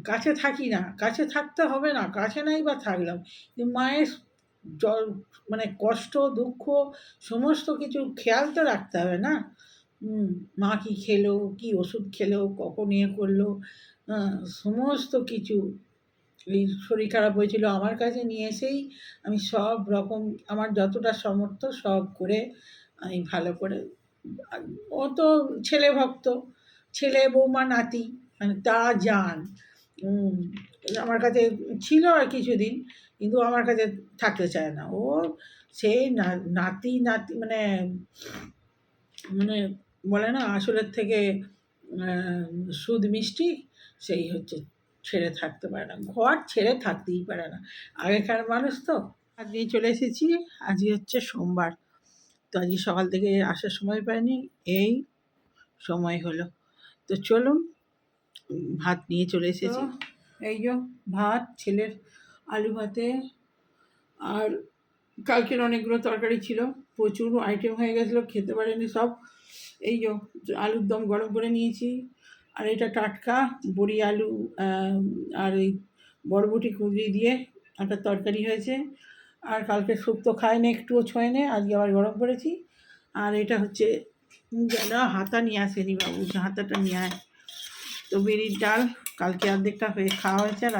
কাছে থাকি না, কাছে থাকতে হবে না, কাছে নাই বা থাকলাম। মায়ের জল মানে কষ্ট, দুঃখ সমস্ত কিছু খেয়াল তো রাখতে হবে না? হুম, মা কি খেলো, কি ওষুধ খেলো, কখন করলো, আ সমস্ত কিছু। এই শরীর খারাপ হয়েছিল আমার কাছে নিয়ে এসেই আমি সব রকম আমার যতটা সামর্থ্য সব করে আমি ভালো করে আ ও তো ছেলে ভক্ত। ছেলে, বৌমা, নাতি মানে তারা জান। উম আমার কাছে ছিল আর কিছুদিন। কিন্তু আমার কাছে থাকতে চায় না। ও সেই নাতি মানে মানে বলে না আসলের থেকে আ সুদ মিষ্টি, সেই হচ্ছে ছেড়ে থাকতে পারে না। ঘর ছেড়ে থাকতেই পারে না। আগেকার মানুষ তো। আজকেই চলে এসেছি। আজকে হচ্ছে সোমবার। তো আজকে সকাল থেকে আসার সময় পাইনি। এই সময় হলো। তো চলুন ভাত নিয়ে চলে এসেছি। এই যো ভাত, ছেলের আলু ভাতে আর কালকের অনেকগুলো তরকারি ছিল। প্রচুর আইটেম হয়ে গেছিলো, খেতে পারিনি সব। এই যো আলুর দম গরম করে নিয়েছি। আর এটা টাটকা বড়ি আলু আর এই বরবটি কুঁদরি দিয়ে একটা তরকারি হয়েছে। আর কালকে শুক্তো খায়নি, একটুও ছোঁয়নি, আজকে আবার গরম করেছি। আর এটা হচ্ছে যেন হাতা নিয়ে আসেনি বাবু, হাতাটা নিয়ে আয়। তো বিউলির ডাল কালকে অর্ধেকটা হয়ে খাওয়া হয়েছে, আর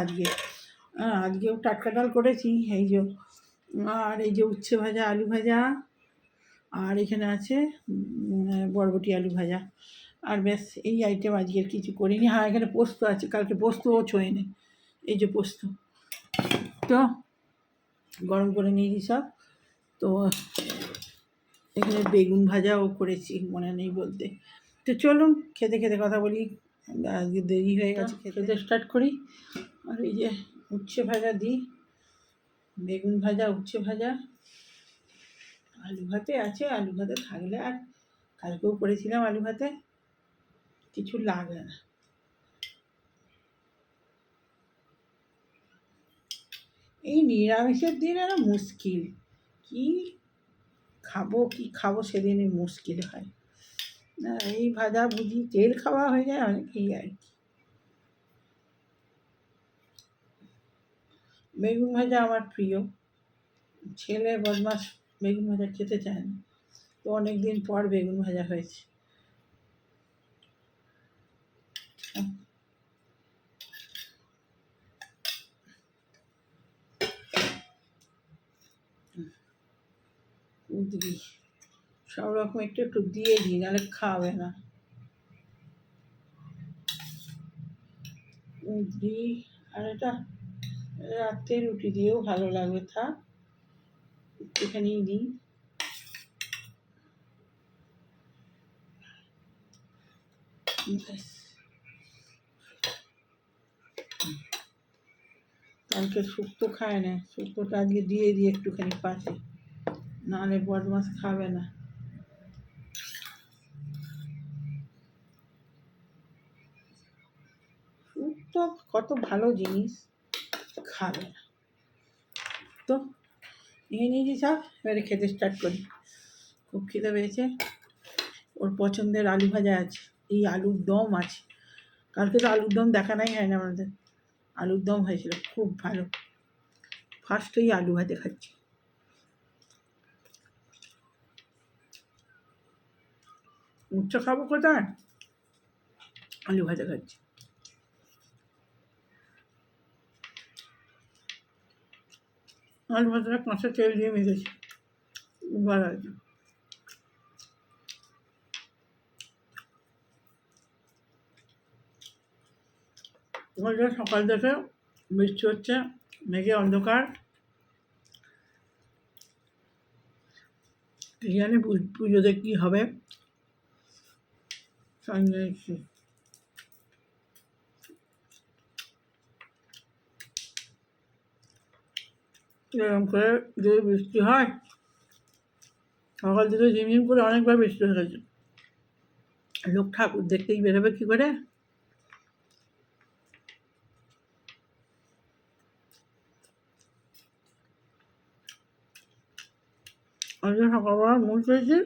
আজকেও টাটকা ডাল করেছি। এই যে আর এই যে উচ্ছে ভাজা, আলু ভাজা, আর এখানে আছে বরবটি আলু ভাজা। আর ব্যাস এই আইটেম, আজকের কিছু করিনি। হ্যাঁ, এখানে পোস্ত আছে, কালকে পোস্তও ছোঁয়নি। এই যে পোস্ত, তো গরম করে নিয়েছি সব। তো এখানে বেগুন ভাজাও করেছি, মনে নেই বলতে। তো চলুন খেতে খেতে কথা বলি। আজকে দেরি হয়ে গেছে, খেতে স্টার্ট করি। আর এই যে উচ্ছে ভাজা দিই, বেগুন ভাজা, উচ্ছে ভাজা, আলু ভাতে আছে। আলু ভাতে থাকলে আর কালকেও করেছিলাম আলু ভাতে, কিছু লাগে না। এই নিরামিষের দিন আর মুশকিল, কি কি খাবো সেদিনই মুশকিল হয় না। এই ভাজা ভুজি তেল খাওয়া হয়ে যায় অনেকেই আর কি। বেগুন ভাজা আমার প্রিয়। ছেলে বদমাস বেগুন ভাজা খেতে চায় না, তো অনেক দিন পর বেগুন ভাজা হয়েছে। কুঁদরি সব রকম একটু একটু দিয়ে দিই, নাহলে খাবে না। কুঁদরি আর এটা রাতে রুটি দিয়েও ভালো লাগবে, থাক একটুখানি দিই। কালকে শুক্তো খায় না, শুক্তোটা আজকে দিয়ে দিই একটুখানি পাশে, নাহলে বদমাস খাবে না। শুক্তো কত ভালো জিনিস, খাবে না। তো নিয়ে নিয়েছি সব, এবারে খেতে স্টার্ট করি। খুব খিদে পেয়েছে। ওর পছন্দের আলু ভাজা আছে, এই আলুর দম আছে। কালকে তো আলুর দম দেখানোই হয় না আমাদের, আলুর দম হয়েছিল খুব ভালো। ফার্স্টেই আলু ভাজা খাচ্ছি। উচ্চ খাবো কোথায়, আলু ভাজা খাচ্ছি। আলু ভাজাটা কাঁচা তেল দিয়ে মেখেছি, ভালো আছে। সকাল থেকে বৃষ্টি হচ্ছে, মেঘে অন্ধকার। কি জানি পুজোতে কী হবে, এরকম করে যদি বৃষ্টি হয়, সকাল থেকে ঝিমঝিম করে অনেকবার বৃষ্টি হয়ে গেছে। লোক ঠাকুর দেখতেই বেরোবে কী করে? আজকে সকালবেলা মুখ খেয়েছি,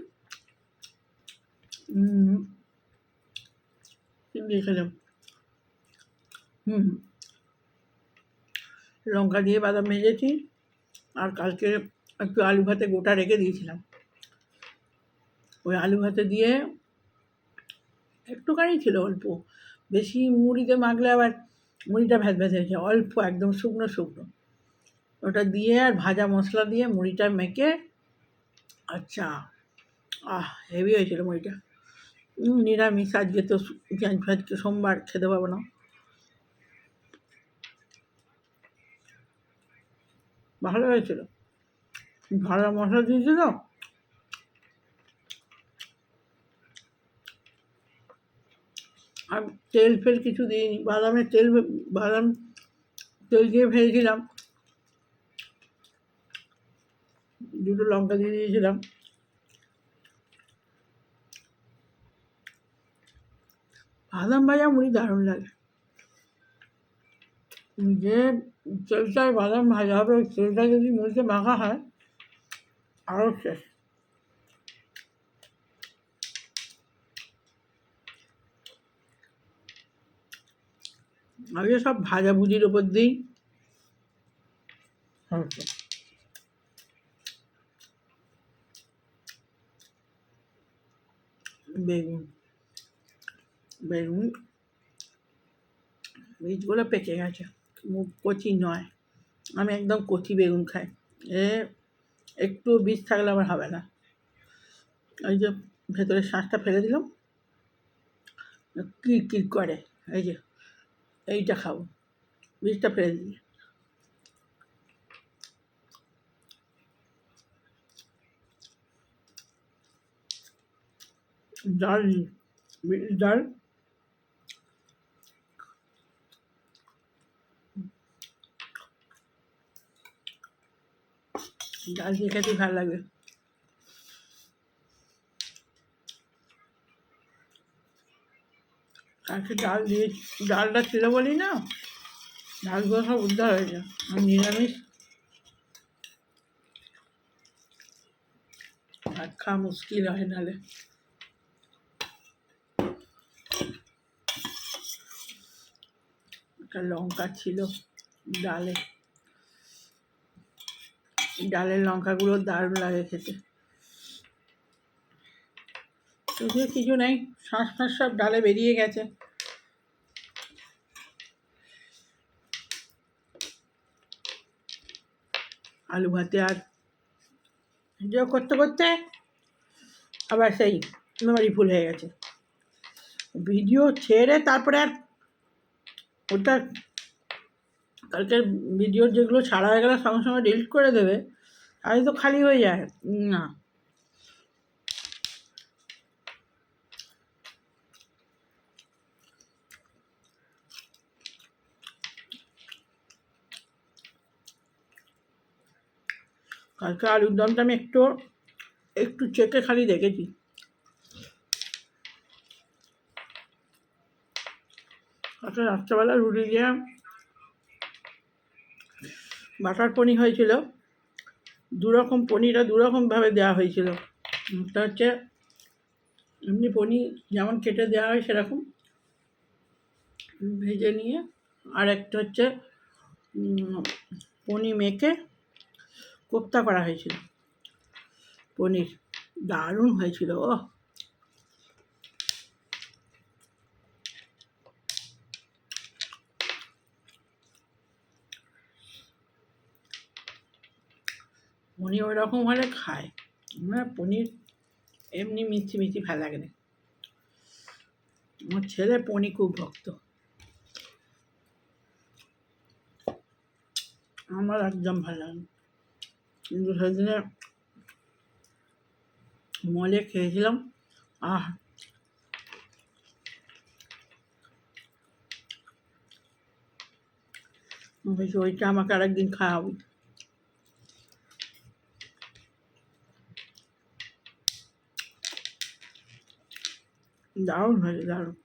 কি দিয়ে খেলাম, হুম, লঙ্কা দিয়ে বাদাম ভেজেছি। আর কালকে একটু আলু ভাতে গোটা রেখে দিয়েছিলাম, ওই আলু ভাতে দিয়ে একটুখানি ছিল, অল্প, বেশি মুড়িতে মাখলে আবার মুড়িটা ভ্যাজ ভ্যাজ হয়েছে, অল্প একদম শুকনো শুকনো, ওটা দিয়ে আর ভাজা মশলা দিয়ে মুড়িটা মেখে, আচ্ছা, হেভি হয়েছিল মুড়িটা। নিরামিষ আজকে তো, আজকে সোমবার, খেতে পাবো না। ভালো হয়েছিল, ভাজা মশলা দিয়েছিল। আর তেল ফেল কিছু দিইনি, বাদামের তেল, বাদাম তেল দিয়ে ভেজেছিলাম, দুটো লঙ্কা দিয়ে দিয়েছিলাম। বাদাম ভাজা মুড়ি দারুণ লাগে। যে তেলটায় বাদাম ভাজা হবে, ওই তেলটা যদি মুড়িতে মাখা হয়, আরও শেষ। আগে সব ভাজাভুজির ওপর দিই হয়েছে। বেগুন, বেগুন বীজগুলো পেকে গেছে, মুখ কচি নয়, আমি একদম কচি বেগুন খাই। এ একটু বীজ থাকলে আমার হবে না। এই যে ভেতরের শাঁসটা ফেলে দিলাম, কির কির করে, এই যে এইটা খাবো, বীজটা ফেলে দিই। ডাল, ডাল, ডাল দিয়ে খেতে ভালো লাগে। কালকে ডাল দিয়ে, ডালটা ছিল বলি না, ডালগুলো সব উদ্ধার হয়েছে। আর নিরামিষ ভাত খাওয়া মুশকিল হয় নাহলে। একটা লঙ্কা ছিল ডালে, ডালের লঙ্কাগুলো দারুণ লাগে খেতে। শুধু কিছু নেই, শ্বাস ফাঁস সব ডালে বেরিয়ে গেছে। আলু ভাতে আর ভিডিও করতে করতে আবার সেই মেমারি ফুল হয়ে গেছে। ভিডিও ছেড়ে তারপরে আর ওটা, কালকের ভিডিওর যেগুলো ছাড়া হয়ে গেলে সঙ্গে সঙ্গে ডিলিট করে দেবে, তাহলে তো খালি হয়ে যায় না। কালকে আলুর দমটা আমি একটু একটু চেকে খালি দেখেছি। কালকে রাত্রেবেলা রুটি দিয়ে বাটার পনির হয়েছিল। দুরকম পনিরটা দুরকমভাবে দেওয়া হয়েছিল। একটা হচ্ছে এমনি পনির যেমন কেটে দেওয়া হয় সেরকম ভেজে নিয়ে, আর একটা হচ্ছে পনির মেখে কোপ্তা করা হয়েছিল পনির, দারুণ হয়েছিল। ও পনির ওই রকম হলে খায়, আমরা পনির এমনি মিষ্টি মিষ্টি ভালো লাগে না। আমার ছেলে পনির খুব ভক্ত, আমার একদম ভালো লাগে। কিন্তু সেদিনে মলে খেয়েছিলাম, বলছি ওইটা আমাকে আরেকদিন খাওয়াবি। দারুণ হয়েছে, দারুণ।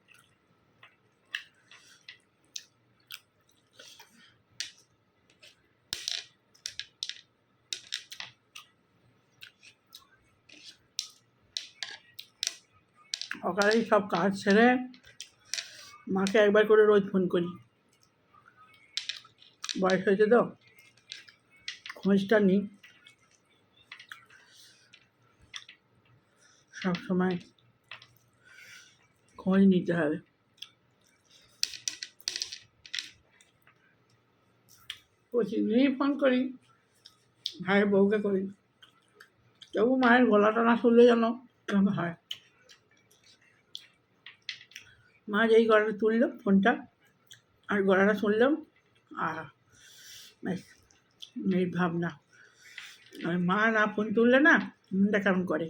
সকালেই সব কাজ সেরে মাকে একবার করে রোজ ফোন করি, বয়স হয়েছে তো খোঁজটা নিই সবসময়, খোঁজ নিতে হবে। প্রতিদিনই ফোন করি, ভাইয়ের বউকে করি, তবু মায়ের গলাটা না শুনলে যেন কেমন হয়। মা যেই গলাটা তুললো ফোনটা আর গলাটা শুনলাম, আহা ব্যাস এই ভাবনা। আর মা না ফোন তুললে না মনটা কেমন করে।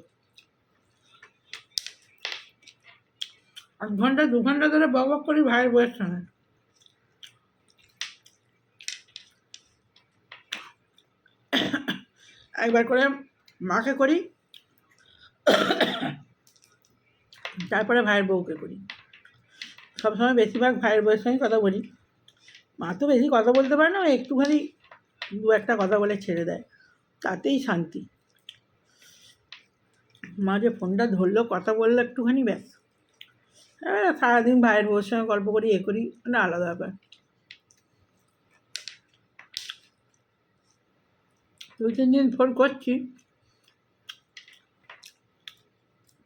1 ঘন্টা 2 ঘন্টা ধরে বক বক করি ভাইয়ের বউয়ের সঙ্গে। একবার করে মাকে করি, তারপরে ভাইয়ের বউকে করি। সবসময় বেশিরভাগ ভাইয়ের বউয়ের সঙ্গে কথা বলি। মা তো বেশি কথা বলতে পারে না, ওই একটুখানি 2-একটা কথা বলে ছেড়ে দেয়, তাতেই শান্তি। মা যে ফোনটা ধরলো, কথা বললো একটুখানি, ব্যাস। এবার সারাদিন ভাইয়ের বউয়ের সঙ্গে গল্প করি, এ করি, মানে আলাদা ব্যাপার। 2-3 দিন ফোন করছি,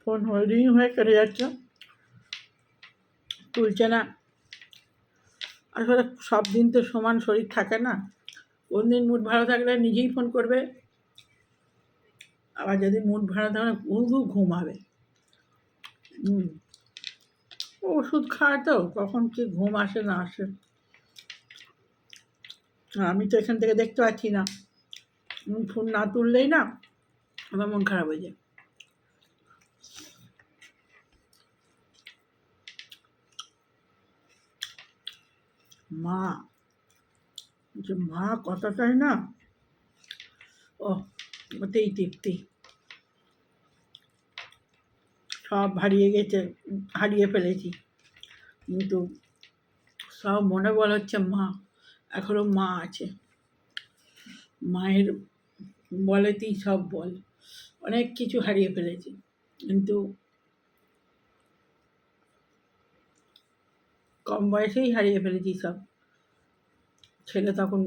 ফোন হোল্ডিং হয়ে কেটে যাচ্ছে, তুলছে না। আসলে সব দিন তো সমান শরীর থাকে না। কোন দিন মুড ভালো থাকলে নিজেই ফোন করবে, আবার যদি মুড ভালো থাকে শুধু ঘুমাবে। ওষুধ খায় তো কখন কি ঘুম আসে না আসে, আমি তো এখান থেকে দেখতে পাচ্ছি না। ফোন না তুললেই না আমার মন খারাপ হয়ে যায়। মা, যে মা কথাটাই না, ও ওতেই তৃপ্তি। সব হারিয়ে গেছে, হারিয়ে ফেলেছি, কিন্তু সব মনে বল হচ্ছে মা, এখনো মা আছে। মায়ের বলেতেই সব বল। অনেক কিছু হারিয়ে ফেলেছি, কিন্তু কম বয়সেই হারিয়ে ফেলেছি সব। ছেলে তখন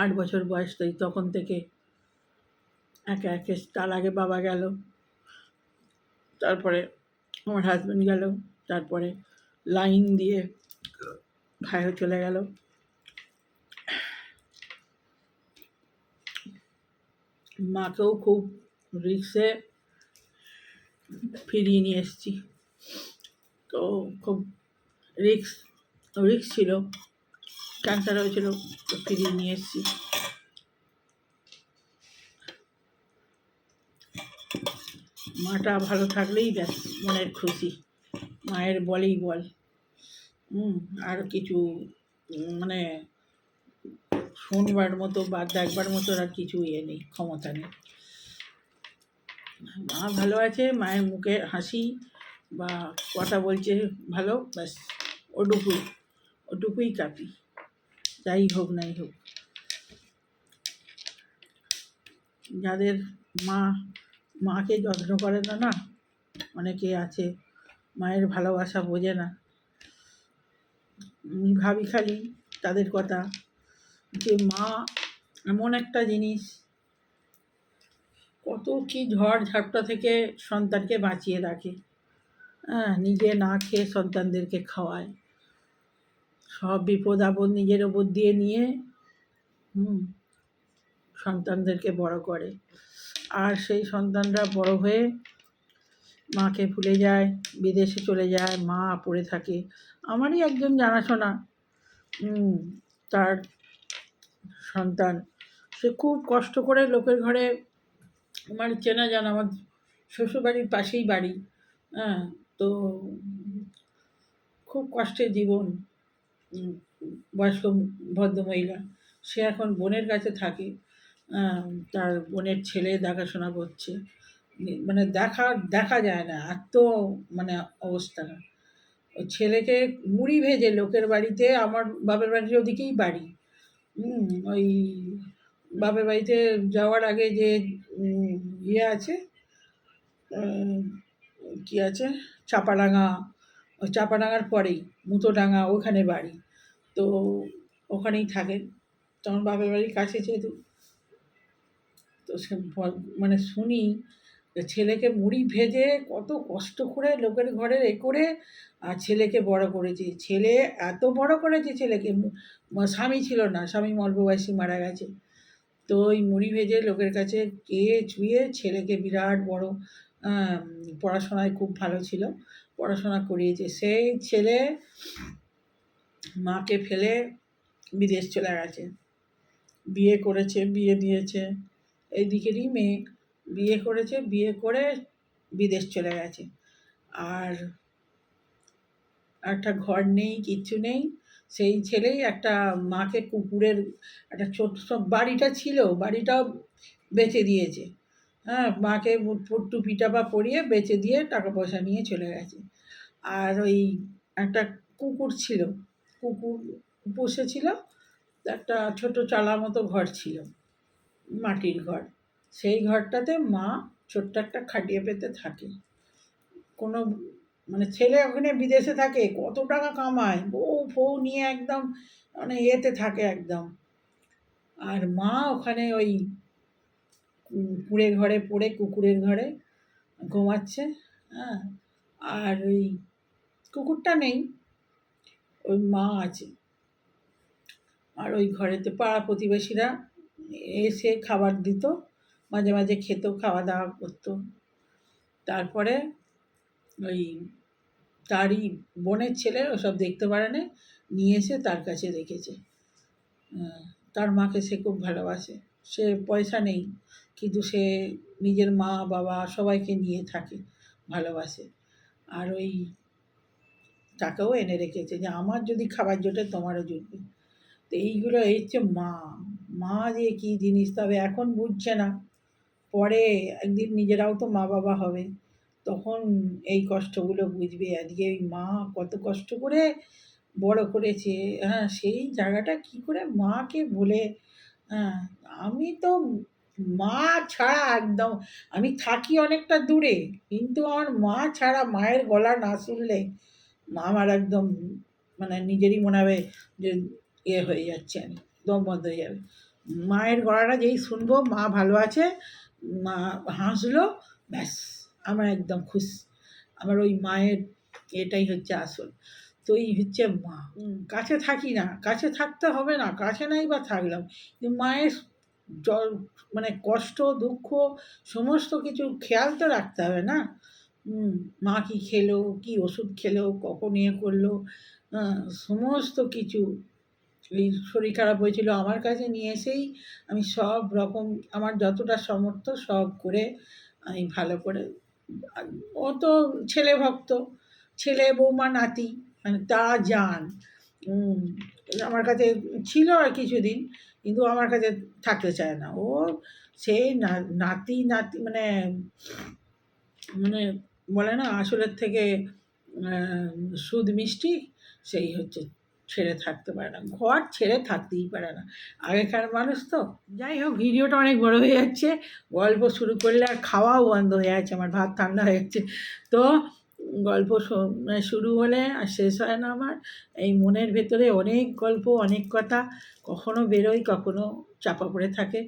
8 বছর বয়স, তখন থেকে একে একে, তার আগে বাবা গেল, তারপরে আমার হাজব্যান্ড গেল, তারপরে লাইন দিয়ে ভাইও চলে গেল। মাকেও খুব রিক্সে ফিরিয়ে নিয়ে এসেছি, তো খুব রিক্স রিক্স ছিল, ক্যান্সার হয়েছিল, তো ফিরিয়ে নিয়ে এসেছি। মাটা ভালো থাকলেই ব্যাস মনের খুশি, মায়ের বলেই বল। আর কিছু মানে শুনবার মতো বা দেখবার মতো আর কিছু নেই, ক্ষমতা নেই। মা ভালো আছে, মায়ের মুখে হাসি বা কথা বলছে ভালো, ব্যাস ওটুকুই কাপি, যাই হোক নাই হোক। যাদের মা মাকে যত্ন করে না, না অনেকে আছে মায়ের ভালোবাসা বোঝে না। আমি ভাবি খালি তাদের কথা, যে মা এমন একটা জিনিস, কত কি ঝড় ঝাপটা থেকে সন্তানকে বাঁচিয়ে রাখে। নিজে না খেয়ে সন্তানদেরকে খাওয়ায়, সব বিপদ আপদ নিজের ওপর দিয়ে নিয়ে সন্তানদেরকে বড় করে। আর সেই সন্তানরা বড় হয়ে মাকে ভুলে যায়, বিদেশে চলে যায়, মা পড়ে থাকে। আমারই একজন জানাশোনা, তার সন্তান, সে খুব কষ্ট করে লোকের ঘরে, আমার চেনা জানা, আমার শ্বশুরবাড়ির পাশেই বাড়ি, তো খুব কষ্টের জীবন। বয়স্ক ভদ্রমহিলা, সে এখন বোনের কাছে থাকে, তার বোনের ছেলে দেখাশোনা করছে, মানে দেখা যায় না এত মানে অবস্থা। ওই ছেলেকে মুড়ি ভেজে লোকের বাড়িতে, আমার বাপের বাড়ির ওদিকেই বাড়ি, ওই বাপের বাড়িতে যাওয়ার আগে যে ইয়ে আছে, কী আছে, চাপাডাঙ্গা, ওই চাপাডাঙ্গার পরেই মুতোডাঙ্গা, ওখানে বাড়ি। তো ওখানেই থাকেন। তখন বাপের বাড়ির কাছে যেহেতু, তো সে মানে শুনি যে ছেলেকে মুড়ি ভেজে কত কষ্ট করে লোকের ঘরে এ করে আর ছেলেকে বড় করেছে। ছেলে এত বড় করেছে ছেলেকে, স্বামী ছিল না, স্বামী অল্প বয়সে মারা গেছে। তো ওই মুড়ি ভেজে লোকের কাছে খেয়ে চুয়ে ছেলেকে বিরাট বড়, পড়াশোনায় খুব ভালো ছিল, পড়াশোনা করিয়েছে। সেই ছেলে মাকে ফেলে বিদেশ চলে গেছে। বিয়ে করেছে, বিয়ে দিয়েছে, এই দিকেরই মেয়ে, বিয়ে করেছে, বিয়ে করে বিদেশ চলে গেছে। আর একটা ঘর নেই, কিচ্ছু নেই। সেই ছেলেই একটা মাকে কুকুরের একটা ছোট্ট সব বাড়িটা ছিল, বাড়িটাও বেচে দিয়েছে। হ্যাঁ, মাকে টুপি টাপা পরিয়ে বেচে দিয়ে টাকা পয়সা নিয়ে চলে গেছে। আর ওই একটা কুকুর ছিল, কুকুর পুষেছিল, একটা ছোট চালার মতো ঘর ছিল, মাটির ঘর। সেই ঘরটাতে মা ছোট্ট একটা খাটিয়ে পেতে থাকে। কোনো মানে ছেলে ওখানে বিদেশে থাকে, কত টাকা কামায়, বউ ফউ নিয়ে একদম মানে এতে থাকে একদম। আর মা ওখানে ওই কুঁড়ে ঘরে পড়ে কুকুরের ঘরে ঘুমাচ্ছে। হ্যাঁ, আর ওই কুকুরটা নেই, ওই মা আছে। আর ওই ঘরেতে পাড়া প্রতিবেশীরা এসে খাবার দিত, মাঝে মাঝে খেত, খাওয়া দাওয়া করতো। তারপরে ওই তারই বোনের ছেলে ওসব দেখতে পারে না, নিয়ে এসে তার কাছে রেখেছে। তার মাকে সে খুব ভালোবাসে। সে পয়সা নেই, কিন্তু সে নিজের মা বাবা সবাইকে নিয়ে থাকে, ভালোবাসে। আর ওই টাকাও এনে রেখেছে যে আমার যদি খাবার জোটে তোমারও জুটবে। তো এইগুলো, এই হচ্ছে মা। মা যে কী জিনিস, তবে এখন বুঝছে না, পরে একদিন নিজেরাও তো মা বাবা হবে, তখন এই কষ্টগুলো বুঝবে। আজকে ওই মা কত কষ্ট করে বড় করেছে, হ্যাঁ, সেই জায়গাটা কী করে মাকে ভুলে। হ্যাঁ, আমি তো মা ছাড়া একদম, আমি থাকি অনেকটা দূরে, কিন্তু আমার মা ছাড়া, মায়ের গলা না শুনলে আমার একদম মানে নিজেরই মনে হবে যে হয়ে যাচ্ছে, আমি দম বন্ধ হয়ে যাবে। মায়ের গলাটা যেই শুনবো মা ভালো আছে, মা হাসলো, ব্যাস আমার একদম খুশ। আমার ওই মায়ের এটাই হচ্ছে আসল। তো এই হচ্ছে মা। কাছে থাকি না, কাছে থাকতে হবে না, কাছে নাই বা থাকলাম, কিন্তু মায়ের জল মানে কষ্ট দুঃখ সমস্ত কিছু খেয়াল তো রাখতে হবে না। মা কী খেলো, কী ওষুধ খেলো, কখন করলো, সমস্ত কিছু। এই শরীর খারাপ হয়েছিল, আমার কাছে নিয়ে এসেই আমি সব রকম আমার যতটা সামর্থ্য সব করে আমি ভালো করে। আর ও তো ছেলে ভক্ত, ছেলে বৌমা নাতি মানে তারা যান। আমার কাছে ছিল আর কিছুদিন, কিন্তু আমার কাছে থাকতে চায় না ও। সেই নাতি নাতি মানে মানে বলে না আসলের থেকে সুদ মিষ্টি, সেই হচ্ছে, ছেড়ে থাকতে পারে না, ঘর ছেড়ে থাকতেই পারে না। আগেকার মানুষ তো। যাই হোক, ভিডিওটা অনেক বড় হয়ে যাচ্ছে, গল্প শুরু করলে আর খাওয়াও বন্ধ হয়ে যাচ্ছে, আমার ভাত ঠান্ডা হয়ে যাচ্ছে। তো গল্প মানে শুরু হলে আর শেষ হয় না আমার। এই মনের ভেতরে অনেক গল্প, অনেক কথা, কখনো বেরোয়, কখনো চাপা পড়ে থাকে।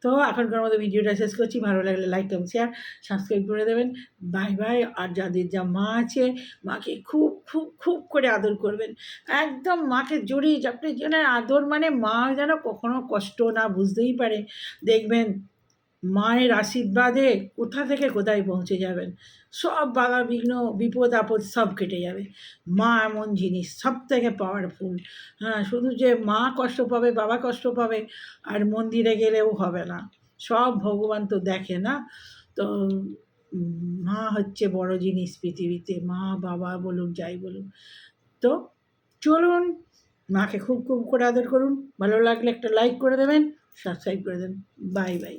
তো এখনকার মতো ভিডিওটা শেষ করছি। ভালো লাগলে লাইক কমেন্ট শেয়ার সাবস্ক্রাইব করে দেবেন। Bye bye. আর যাদের যা মা আছে, মাকে খুব খুব খুব করে আদর করবেন, একদম মাকে জড়িয়ে চাপড়ে যেন আদর, মানে মা যেন কখনো কষ্ট না বুঝতেই পারে। দেখবেন মায়ের আশীর্বাদে কোথা থেকে কোথায় পৌঁছে যাবেন, সব বাধা বিঘ্ন বিপদ আপদ সব কেটে যাবে। মা এমন জিনিস সব থেকে পাওয়ারফুল। হ্যাঁ, শুধু যে মা কষ্ট পাবে, বাবা কষ্ট পাবে আর মন্দিরে গেলেও হবে না, সব ভগবান তো দেখে না। তো মা হচ্ছে বড় জিনিস পৃথিবীতে, মা বাবা বলুন যাই বলুন। তো চলুন, মাকে খুব খুব করে আদর করুন। ভালো লাগলে একটা লাইক করে দেবেন, সাবস্ক্রাইব করে দেবেন। Bye bye.